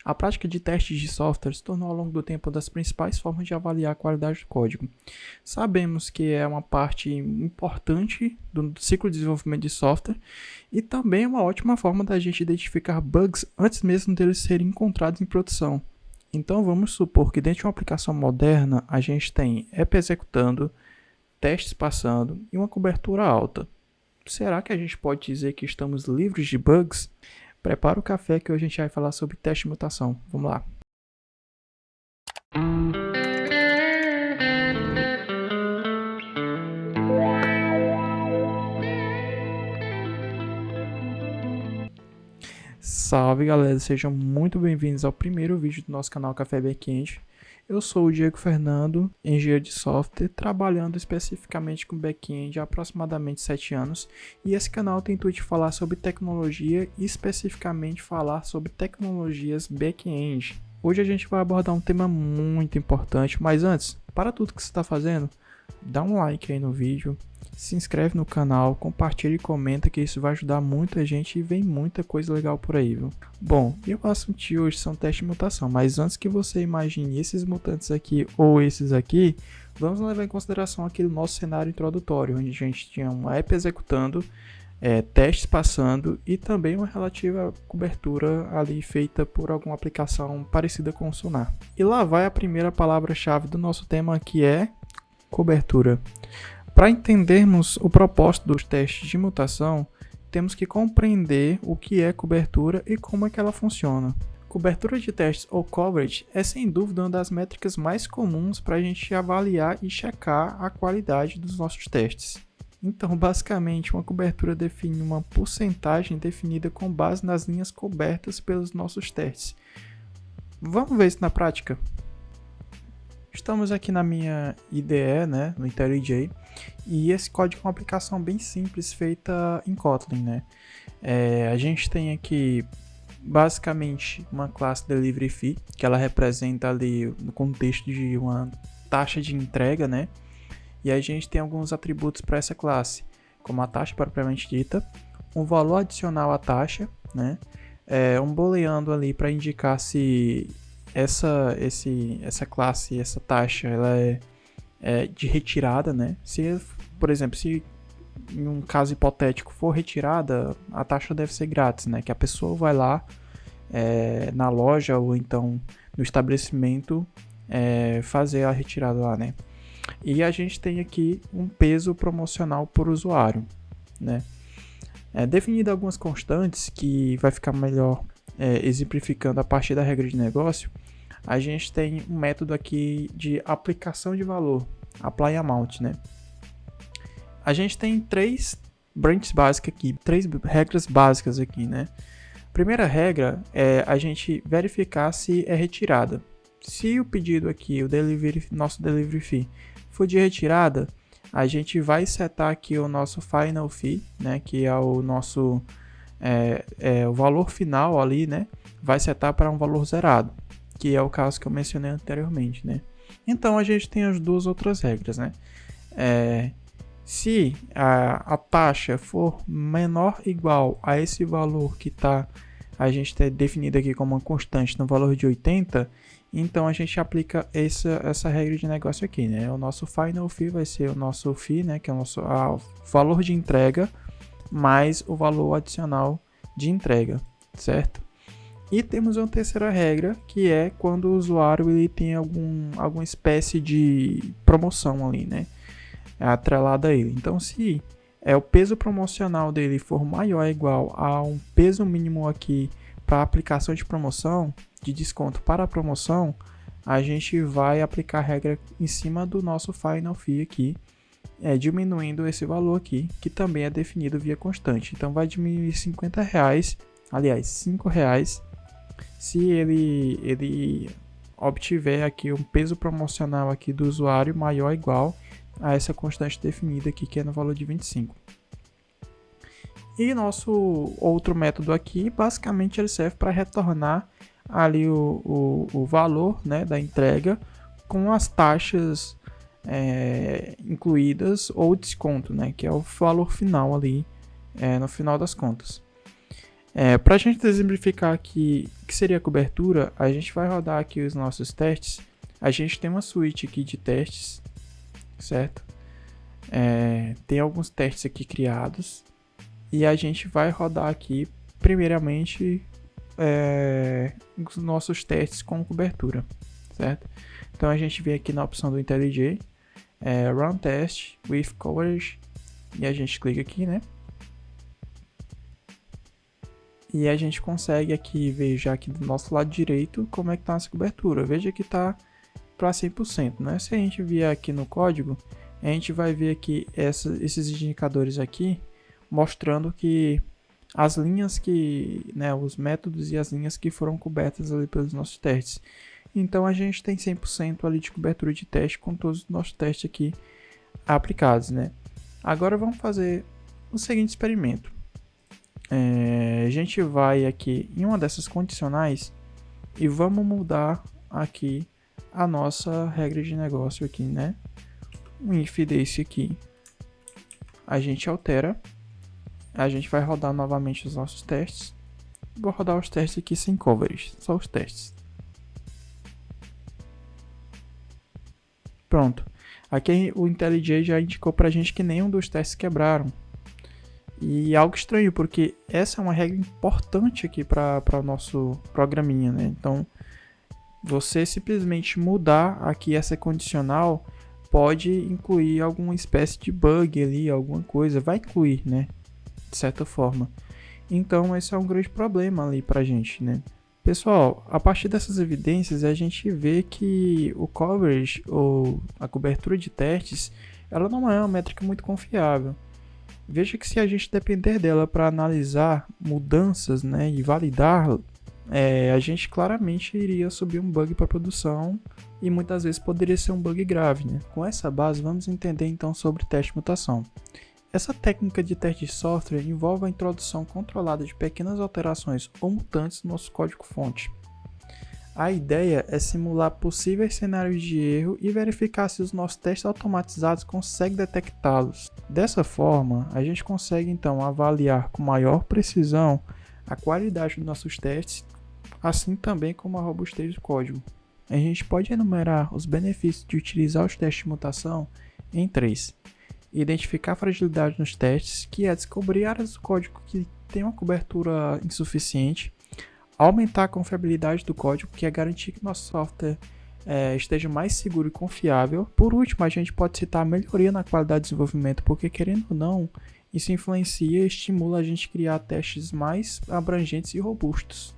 A prática de testes de software se tornou ao longo do tempo uma das principais formas de avaliar a qualidade do código. Sabemos que é uma parte importante do ciclo de desenvolvimento de software e também é uma ótima forma da gente identificar bugs antes mesmo deles serem encontrados em produção. Então vamos supor que dentro de uma aplicação moderna a gente tem app executando, testes passando e uma cobertura alta. Será que a gente pode dizer que estamos livres de bugs? Prepara o café que hoje a gente vai falar sobre teste de mutação. Vamos lá. Salve galera, sejam muito bem-vindos ao primeiro vídeo do nosso canal Café Backend. Eu sou o Diego Fernando, engenheiro de software, trabalhando especificamente com back-end há aproximadamente 7 anos, e esse canal tem o intuito de falar sobre tecnologia e especificamente falar sobre tecnologias back-end. Hoje a gente vai abordar um tema muito importante, mas antes, para tudo que você está fazendo, dá um like aí no vídeo, se inscreve no canal, compartilha e comenta que isso vai ajudar muita gente e vem muita coisa legal por aí, viu? Bom, e o assunto de hoje são testes de mutação, mas antes que você imagine esses mutantes aqui ou esses aqui, vamos levar em consideração aquele nosso cenário introdutório, onde a gente tinha uma app executando, testes passando e também uma relativa cobertura ali feita por alguma aplicação parecida com o Sonar. E lá vai a primeira palavra-chave do nosso tema, que é cobertura. Para entendermos o propósito dos testes de mutação, temos que compreender o que é cobertura e como é que ela funciona. Cobertura de testes ou coverage é sem dúvida uma das métricas mais comuns para a gente avaliar e checar a qualidade dos nossos testes. Então, basicamente, uma cobertura define uma porcentagem definida com base nas linhas cobertas pelos nossos testes. Vamos ver isso na prática? Estamos aqui na minha IDE, no IntelliJ, e esse código é uma aplicação bem simples feita em Kotlin, a gente tem aqui basicamente uma classe delivery fee, que ela representa ali no contexto de uma taxa de entrega, e a gente tem alguns atributos para essa classe, como a taxa propriamente dita, um valor adicional à taxa, um booleano ali para indicar se essa classe, essa taxa, ela é de retirada, Se, por exemplo, se em um caso hipotético for retirada, a taxa deve ser grátis, Que a pessoa vai lá na loja ou então no estabelecimento fazer a retirada lá, E a gente tem aqui um peso promocional por usuário, Definido algumas constantes que vai ficar melhor exemplificando a partir da regra de negócio. A gente tem um método aqui de aplicação de valor, apply amount, A gente tem três branches básicas aqui, três regras básicas aqui, Primeira regra é a gente verificar se é retirada. Se o pedido aqui, nosso delivery fee, for de retirada, a gente vai setar aqui o nosso final fee, que é o nosso o valor final ali, vai setar para um valor zerado, que é o caso que eu mencionei anteriormente, Então a gente tem as duas outras regras, Se a taxa for menor ou igual a esse valor que a gente tem definido aqui como uma constante no valor de 80, então a gente aplica essa regra de negócio aqui, O nosso final fee vai ser o nosso fee, que é o nosso valor de entrega mais o valor adicional de entrega, certo? E temos uma terceira regra, que é quando o usuário ele tem alguma espécie de promoção ali, atrelada a ele. Então, se o peso promocional dele for maior ou igual a um peso mínimo aqui para aplicação de promoção, de desconto para a promoção, a gente vai aplicar a regra em cima do nosso final fee aqui, diminuindo esse valor aqui, que também é definido via constante. Então, vai diminuir R$50, aliás, R$5, se ele obtiver aqui um peso promocional aqui do usuário maior ou igual a essa constante definida aqui, que é no valor de 25. E nosso outro método aqui, basicamente ele serve para retornar ali o valor da entrega com as taxas incluídas ou desconto, que é o valor final ali no final das contas. Para a gente exemplificar aqui o que seria a cobertura, a gente vai rodar aqui os nossos testes. A gente tem uma suíte aqui de testes, certo? Tem alguns testes aqui criados e a gente vai rodar aqui primeiramente os nossos testes com cobertura, certo? Então a gente vem aqui na opção do IntelliJ, Run Test with Coverage, e a gente clica aqui, né? E a gente consegue aqui ver já aqui do nosso lado direito como é que está essa cobertura. Veja que está para 100%, né? Se a gente vier aqui no código, a gente vai ver aqui esses indicadores aqui mostrando que as linhas que, né, os métodos e as linhas que foram cobertas ali pelos nossos testes. Então a gente tem 100% ali de cobertura de teste com todos os nossos testes aqui aplicados, né? Agora vamos fazer o seguinte experimento. A gente vai aqui em uma dessas condicionais e vamos mudar aqui a nossa regra de negócio aqui, né? Um if desse aqui a gente altera, a gente vai rodar novamente os nossos testes. Vou rodar os testes aqui sem coverage, só os testes. Pronto. Aqui o IntelliJ já indicou pra gente que nenhum dos testes quebraram. E algo estranho, porque essa é uma regra importante aqui para o nosso programinha, né? Então, você simplesmente mudar aqui essa condicional pode incluir alguma espécie de bug ali, alguma coisa, vai incluir, né? De certa forma. Então, esse é um grande problema ali para a gente, né? Pessoal, a partir dessas evidências, a gente vê que o coverage, ou a cobertura de testes, ela não é uma métrica muito confiável. Veja que se a gente depender dela para analisar mudanças, né, e validar, a gente claramente iria subir um bug para produção e muitas vezes poderia ser um bug grave, né? Com essa base, vamos entender então sobre teste de mutação. Essa técnica de teste de software envolve a introdução controlada de pequenas alterações ou mutantes no nosso código-fonte. A ideia é simular possíveis cenários de erro e verificar se os nossos testes automatizados conseguem detectá-los. Dessa forma, a gente consegue então avaliar com maior precisão a qualidade dos nossos testes, assim também como a robustez do código. A gente pode enumerar os benefícios de utilizar os testes de mutação em 3. Identificar fragilidade nos testes, que é descobrir áreas do código que têm uma cobertura insuficiente. Aumentar a confiabilidade do código, que é garantir que nosso software esteja mais seguro e confiável. Por último, a gente pode citar a melhoria na qualidade de desenvolvimento, porque querendo ou não, isso influencia e estimula a gente a criar testes mais abrangentes e robustos.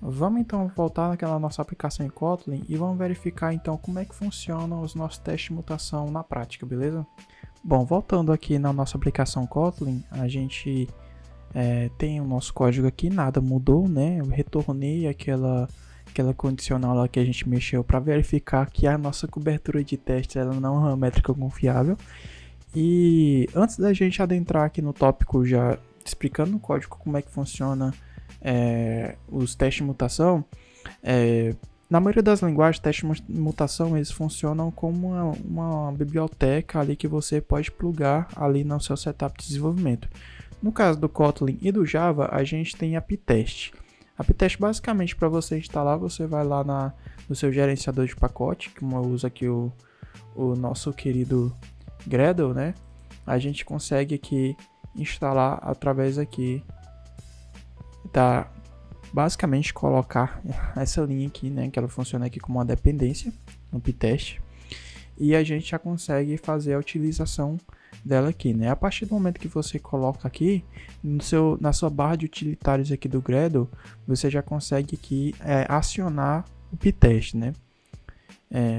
Vamos então voltar naquela nossa aplicação em Kotlin e vamos verificar então como é que funcionam os nossos testes de mutação na prática, beleza? Bom, voltando aqui na nossa aplicação Kotlin, a gente tem o nosso código aqui, nada mudou, né? Eu retornei aquela condicional lá que a gente mexeu para verificar que a nossa cobertura de teste ela não é uma métrica confiável. E antes da gente adentrar aqui no tópico já explicando no código como é que funciona os testes de mutação, na maioria das linguagens, testes de mutação eles funcionam como uma biblioteca ali que você pode plugar ali no seu setup de desenvolvimento. No caso do Kotlin e do Java, a gente tem a ptest. A ptest, basicamente, para você instalar, você vai lá no seu gerenciador de pacote, como eu uso aqui o nosso querido Gradle, né? A gente consegue aqui instalar através aqui basicamente colocar essa linha aqui, né? Que ela funciona aqui como uma dependência no ptest. E a gente já consegue fazer a utilização dela aqui, né? A partir do momento que você coloca aqui na sua barra de utilitários aqui do Gradle, você já consegue aqui acionar o ptest, né?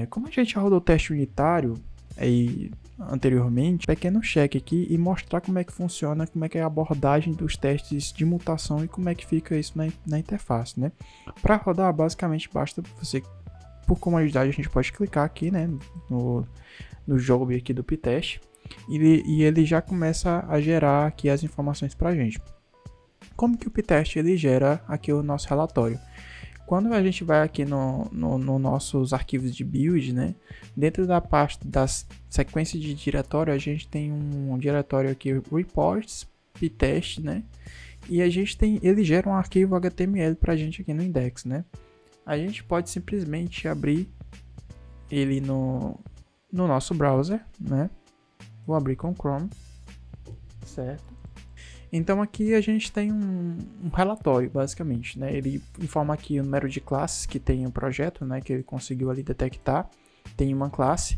Como a gente já rodou o teste unitário anteriormente, pequeno check aqui e mostrar como é que funciona, como é que é a abordagem dos testes de mutação e como é que fica isso na interface, né? Para rodar, basicamente basta você, por comodidade, a gente pode clicar aqui, né, no job aqui do ptest. E ele já começa a gerar aqui as informações para a gente. Como que o ptest ele gera aqui o nosso relatório? Quando a gente vai aqui no nossos arquivos de build, né, dentro da parte das sequências de diretório, a gente tem um diretório aqui reports, ptest, né, E ele gera um arquivo HTML pra gente aqui no index, né? A gente pode simplesmente abrir ele no nosso browser, né? Vou abrir com o Chrome, certo? Então aqui a gente tem um relatório, basicamente, né? Ele informa aqui o número de classes que tem o projeto, né? Que ele conseguiu ali detectar. Tem uma classe.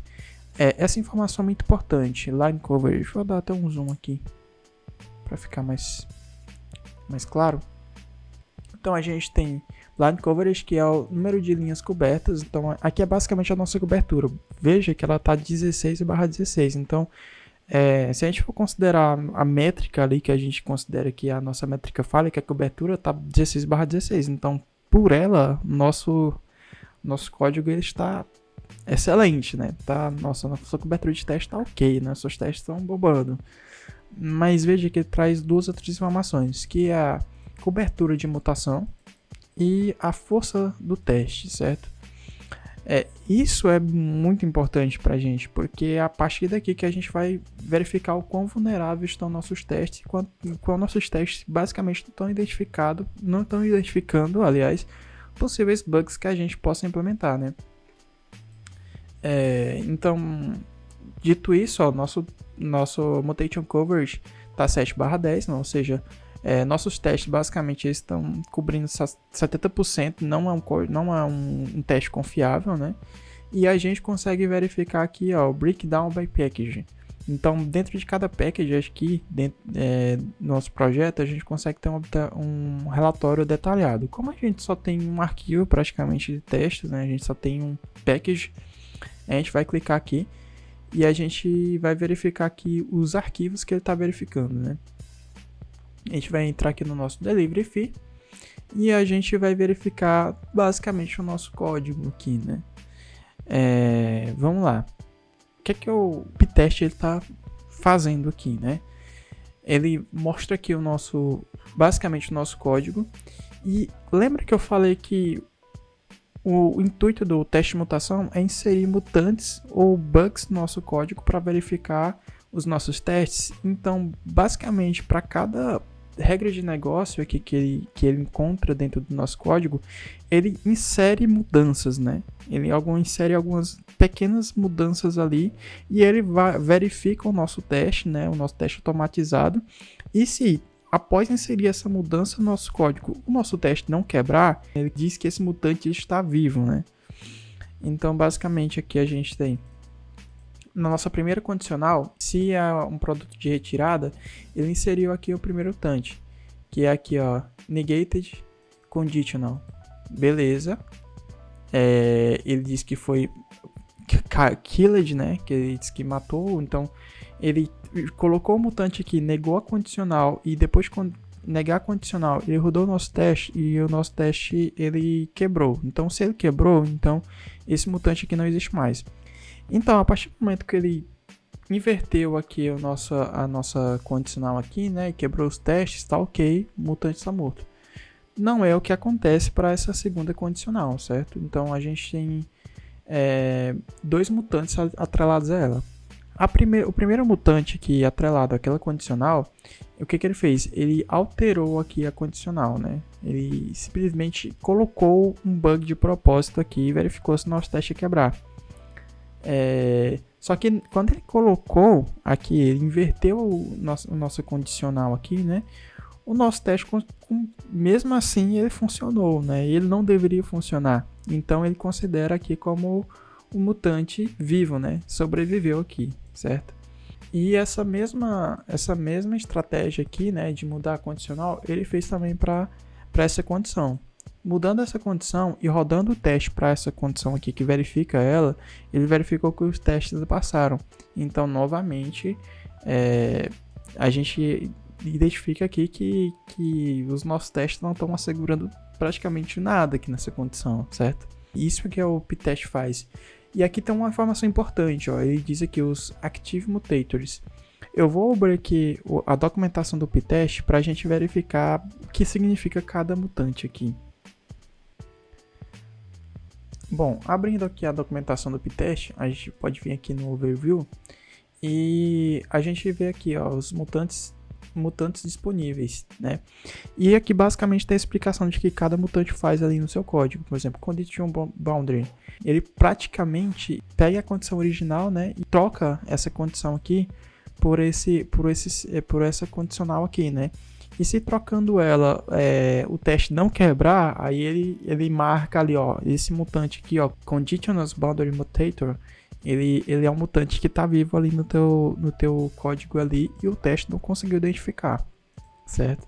Essa informação é muito importante. Line coverage. Vou dar até um zoom aqui para ficar mais claro. Então a gente tem line coverage, que é o número de linhas cobertas. Então aqui é basicamente a nossa cobertura. Veja que ela está 16/16. Então se a gente for considerar a métrica ali, que a gente considera que a nossa métrica falha, que a cobertura está 16/16. Então por ela, nosso código ele está excelente, né? Nossa cobertura de teste está ok, né? Nossos testes estão bombando. Mas veja que ele traz duas outras informações, que é a cobertura de mutação e a força do teste, certo? Isso é muito importante para a gente, porque é a partir daqui que a gente vai verificar o quão vulneráveis estão nossos testes, qual nossos testes basicamente não estão identificando, aliás, possíveis bugs que a gente possa implementar, né? Então, dito isso, ó, nosso mutation coverage está 7/10, né? Ou seja, nossos testes basicamente estão cobrindo 70%, não é um teste confiável, né? E a gente consegue verificar aqui, ó, o breakdown by package. Então, dentro de cada package, aqui no nosso projeto, a gente consegue ter um relatório detalhado. Como a gente só tem um arquivo praticamente de testes, né? A gente só tem um package. A gente vai clicar aqui e a gente vai verificar aqui os arquivos que ele está verificando, né? A gente vai entrar aqui no nosso delivery fee e a gente vai verificar basicamente o nosso código aqui, né? Vamos lá. O que o PyTest está fazendo aqui, né? Ele mostra aqui basicamente o nosso código. E lembra que eu falei que o intuito do teste de mutação é inserir mutantes ou bugs no nosso código para verificar os nossos testes. Então, basicamente, para cada regra de negócio aqui que ele encontra dentro do nosso código, ele insere mudanças, né? Ele insere algumas pequenas mudanças ali e ele verifica o nosso teste, né? O nosso teste automatizado. E se após inserir essa mudança no nosso código, o nosso teste não quebrar, ele diz que esse mutante está vivo, né? Então, basicamente, aqui a gente tem, na nossa primeira condicional, se é um produto de retirada, ele inseriu aqui o primeiro mutante, que é aqui, ó, negated conditional. Beleza. Ele diz que foi killed, né? Que ele diz que matou, então ele colocou o mutante aqui, negou a condicional e depois de negar a condicional, ele rodou o nosso teste e o nosso teste ele quebrou. Então, se ele quebrou, então esse mutante aqui não existe mais. Então, a partir do momento que ele inverteu aqui a nossa condicional aqui, né, e quebrou os testes, tá ok, o mutante está morto. Não é o que acontece para essa segunda condicional, certo? Então, a gente tem dois mutantes atrelados a ela. O primeiro mutante aqui atrelado àquela condicional, o que ele fez? Ele alterou aqui a condicional, né? Ele simplesmente colocou um bug de propósito aqui e verificou se o nosso teste ia quebrar. Só que quando ele colocou aqui, ele inverteu o nosso condicional aqui, né? O nosso teste, mesmo assim, ele funcionou, né? Ele não deveria funcionar. Então ele considera aqui como um mutante vivo, né? Sobreviveu aqui, certo? E essa mesma estratégia aqui, né, de mudar a condicional, ele fez também para essa condição. Mudando essa condição e rodando o teste para essa condição aqui que verifica ela, ele verificou que os testes passaram. Então, novamente, a gente identifica aqui que os nossos testes não estão assegurando praticamente nada aqui nessa condição, certo? Isso é que o PyTest faz. E aqui tem uma informação importante, ó. Ele diz aqui os Active Mutators. Eu vou abrir aqui a documentação do PyTest para a gente verificar o que significa cada mutante aqui. Bom, abrindo aqui a documentação do PyTest, a gente pode vir aqui no Overview e a gente vê aqui, ó, os mutantes mutantes disponíveis, né? E aqui basicamente tem a explicação de que cada mutante faz ali no seu código. Por exemplo, Condition Boundary, ele praticamente pega a condição original, né, e troca essa condição aqui por essa condicional aqui, né? E se trocando ela, o teste não quebrar, aí ele marca ali, ó, esse mutante aqui, ó, Conditional Boundary Mutator, ele é um mutante que está vivo ali no teu código ali e o teste não conseguiu identificar, certo?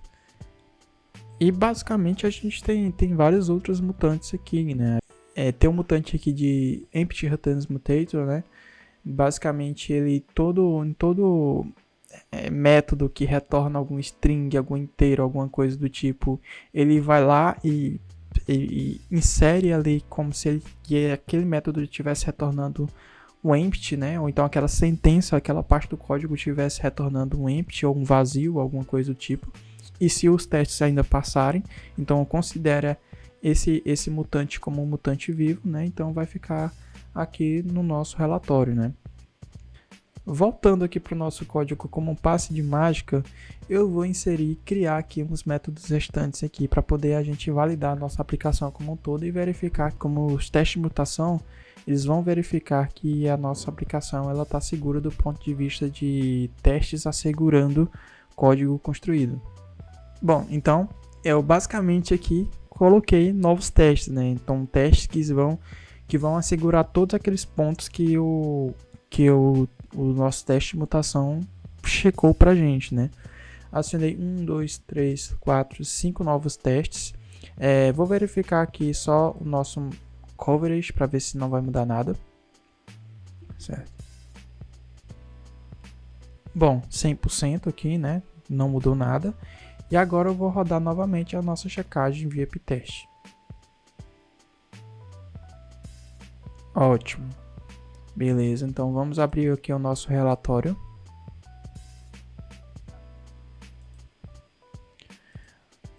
E basicamente a gente tem vários outros mutantes aqui, né? Tem um mutante aqui de Empty Returns Mutator, né? Basicamente ele em todo método que retorna algum string, algum inteiro, alguma coisa do tipo, ele vai lá e insere ali como se aquele método estivesse retornando um empty, né? Ou então aquela sentença, aquela parte do código estivesse retornando um empty ou um vazio, alguma coisa do tipo. E se os testes ainda passarem, então considera esse mutante como um mutante vivo, né? Então vai ficar aqui no nosso relatório, né? Voltando aqui para o nosso código como um passe de mágica, eu vou criar aqui uns métodos restantes aqui para poder a gente validar a nossa aplicação como um todo e verificar como os testes de mutação, eles vão verificar que a nossa aplicação ela está segura do ponto de vista de testes assegurando código construído. Bom, então eu basicamente aqui coloquei novos testes, né? Então testes que vão assegurar todos aqueles pontos que o nosso teste de mutação checou pra gente, né? Acionei 1, 2, 3, 4, 5 novos testes. Vou verificar aqui só o nosso coverage para ver se não vai mudar nada. Certo. Bom, 100% aqui, né? Não mudou nada. E agora eu vou rodar novamente a nossa checagem via ptest. Ótimo. Beleza, então vamos abrir aqui o nosso relatório.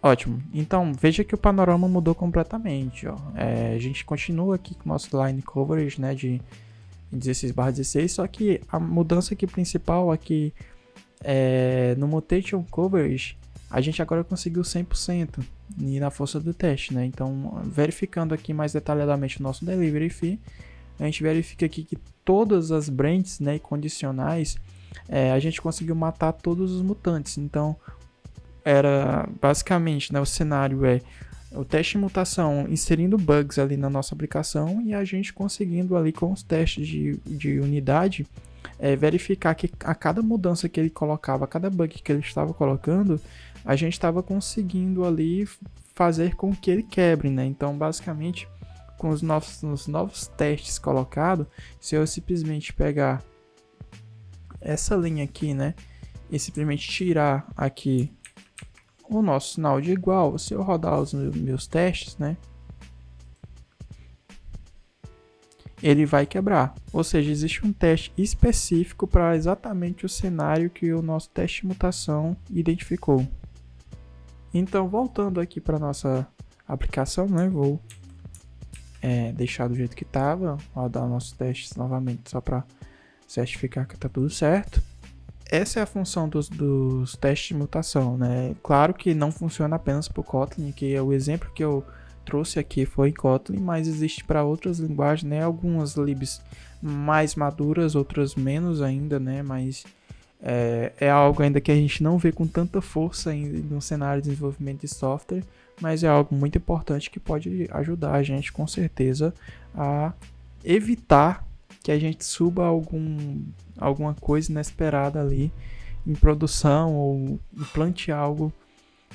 Ótimo, então veja que o panorama mudou completamente. Ó. A gente continua aqui com o nosso line coverage, né, de 16/16, só que a mudança aqui principal aqui no mutation coverage, a gente agora conseguiu 100% e na força do teste, né? Então, verificando aqui mais detalhadamente o nosso delivery fee, a gente verifica aqui que todas as branches, né, e condicionais, a gente conseguiu matar todos os mutantes. Então, era basicamente, né, o cenário o teste de mutação inserindo bugs ali na nossa aplicação e a gente conseguindo ali com os testes de unidade verificar que a cada mudança que ele colocava, a cada bug que ele estava colocando, a gente estava conseguindo ali fazer com que ele quebre, né? Então, basicamente, com os novos testes colocados, se eu simplesmente pegar essa linha aqui, né, e simplesmente tirar aqui o nosso sinal de igual, se eu rodar os meus testes, né, ele vai quebrar. Ou seja, existe um teste específico para exatamente o cenário que o nosso teste de mutação identificou. Então, voltando aqui para nossa aplicação, né, vou deixar do jeito que estava, rodar nossos testes novamente só para certificar que está tudo certo. Essa é a função dos testes de mutação, né? Claro que não funciona apenas para o Kotlin, que é o exemplo que eu trouxe aqui foi em Kotlin, mas existe para outras linguagens, né? Algumas libs mais maduras, outras menos ainda, né? Mas é algo ainda que a gente não vê com tanta força ainda no cenário de desenvolvimento de software, mas é algo muito importante que pode ajudar a gente com certeza a evitar que a gente suba alguma coisa inesperada ali em produção ou implante algo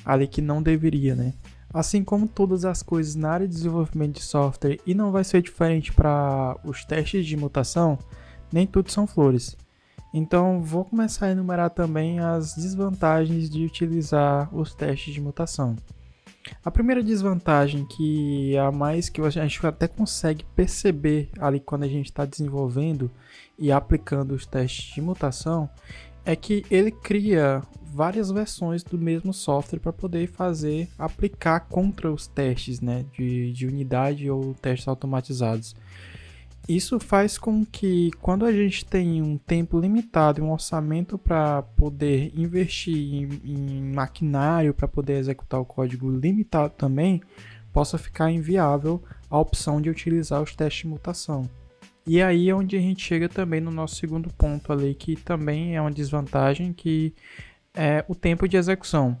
ali que não deveria, né? Assim como todas as coisas na área de desenvolvimento de software, e não vai ser diferente para os testes de mutação, nem tudo são flores. Então vou começar a enumerar também as desvantagens de utilizar os testes de mutação. A primeira desvantagem, que é a mais que a gente até consegue perceber ali quando a gente está desenvolvendo e aplicando os testes de mutação, é que ele cria várias versões do mesmo software para poder aplicar contra os testes, né, de unidade ou testes automatizados. Isso faz com que, quando a gente tem um tempo limitado e um orçamento para poder investir em maquinário, para poder executar o código limitado também, possa ficar inviável a opção de utilizar os testes de mutação. E aí é onde a gente chega também no nosso segundo ponto ali, que também é uma desvantagem, que é o tempo de execução.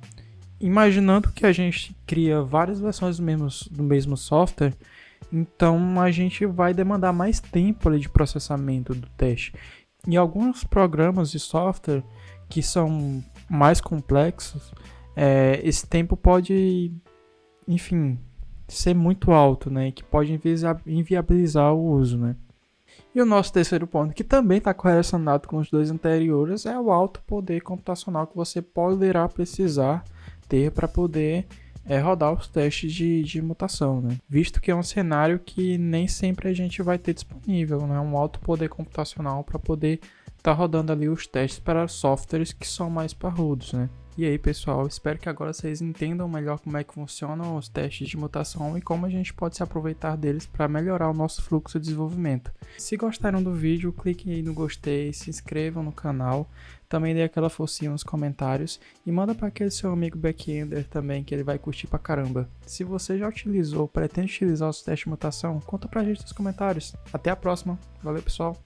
Imaginando que a gente cria várias versões do mesmo software, então a gente vai demandar mais tempo ali de processamento do teste. Em alguns programas de software que são mais complexos, esse tempo pode, enfim, ser muito alto, né? Que pode inviabilizar o uso, né? E o nosso terceiro ponto, que também está correlacionado com os dois anteriores, é o alto poder computacional que você poderá precisar ter para poder rodar os testes de mutação, né? Visto que é um cenário que nem sempre a gente vai ter disponível, né? Um alto poder computacional para poder estar rodando ali os testes para softwares que são mais parrudos, né? E aí, pessoal, espero que agora vocês entendam melhor como é que funcionam os testes de mutação e como a gente pode se aproveitar deles para melhorar o nosso fluxo de desenvolvimento. Se gostaram do vídeo, cliquem aí no gostei, se inscrevam no canal, também dê aquela forcinha nos comentários e manda para aquele seu amigo backender também, que ele vai curtir pra caramba. Se você já utilizou ou pretende utilizar os testes de mutação, conta pra gente nos comentários. Até a próxima. Valeu, pessoal.